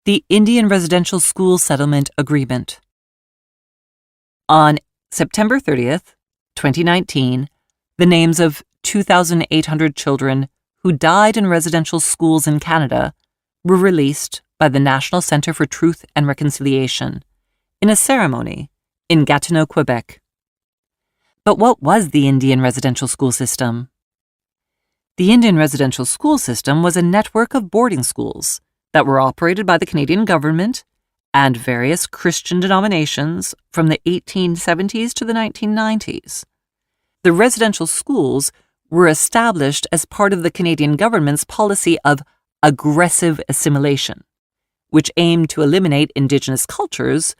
The Indian Residential School Settlement Agreement. On September 30th, 2019, the names of 2,800 children who died in residential schools in Canada were released by the National Centre for Truth and Reconciliation in a ceremony in Gatineau, Quebec. But what was the Indian residential school system? The Indian residential school system was a network of boarding schools that were operated by the Canadian government and various Christian denominations from the 1870s to the 1990s. The residential schools were established as part of the Canadian government's policy of aggressive assimilation, which aimed to eliminate Indigenous cultures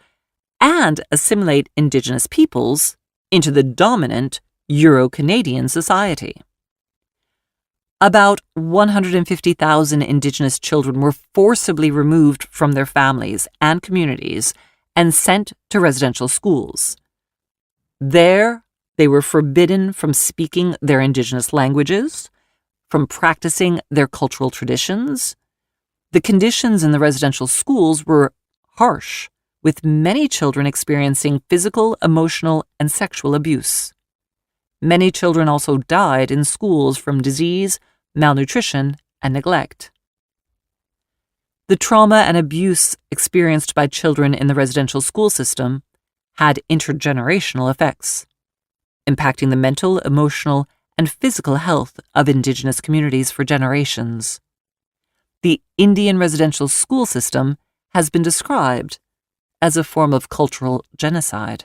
and assimilate Indigenous peoples into the dominant euro-Canadian society. About 150,000 Indigenous children were forcibly removed from their families and communities and sent to residential schools. There, they were forbidden from speaking their Indigenous languages, from practicing their cultural traditions. The conditions in the residential schools were harsh, with many children experiencing physical, emotional, and sexual abuse. Many children also died in schools from disease, malnutrition, and neglect. The trauma and abuse experienced by children in the residential school system had intergenerational effects, impacting the mental, emotional, and physical health of Indigenous communities for generations. The Indian residential school system has been described as a form of cultural genocide.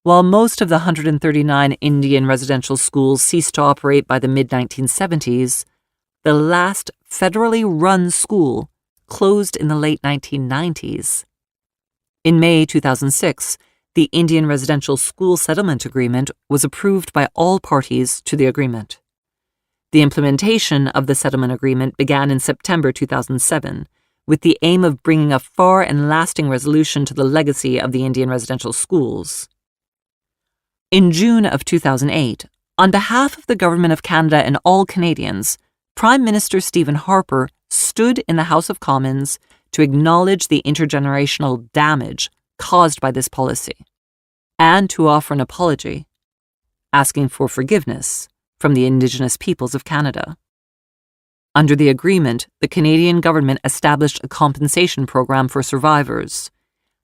While most of the 139 Indian residential schools ceased to operate by the mid-1970s, the last federally run school closed in the late 1990s. In May 2006, the Indian Residential School Settlement Agreement was approved by all parties to the agreement. The implementation of the settlement agreement began in September 2007, with the aim of bringing a far and lasting resolution to the legacy of the Indian residential schools. In June of 2008, on behalf of the Government of Canada and all Canadians, Prime Minister Stephen Harper stood in the House of Commons to acknowledge the intergenerational damage caused by this policy, and to offer an apology, asking for forgiveness from the Indigenous peoples of Canada. Under the agreement, the Canadian government established a compensation program for survivors.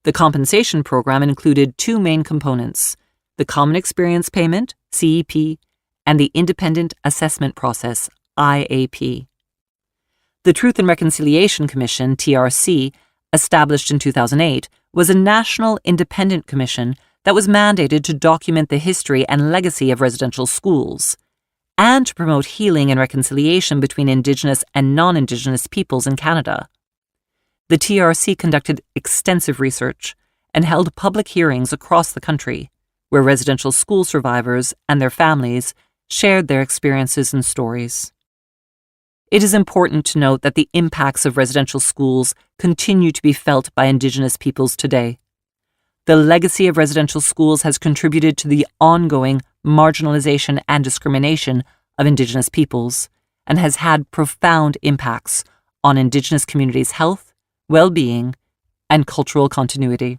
The compensation program included two main components: the Common Experience Payment, CEP, and the Independent Assessment Process, IAP. The Truth and Reconciliation Commission, TRC, established in 2008, was a national independent commission that was mandated to document the history and legacy of residential schools, and to promote healing and reconciliation between Indigenous and non-Indigenous peoples in Canada. The TRC conducted extensive research and held public hearings across the country, where residential school survivors and their families shared their experiences and stories. It is important to note that the impacts of residential schools continue to be felt by Indigenous peoples today. The legacy of residential schools has contributed to the ongoing marginalization and discrimination of Indigenous peoples and has had profound impacts on Indigenous communities' health, well-being, and cultural continuity.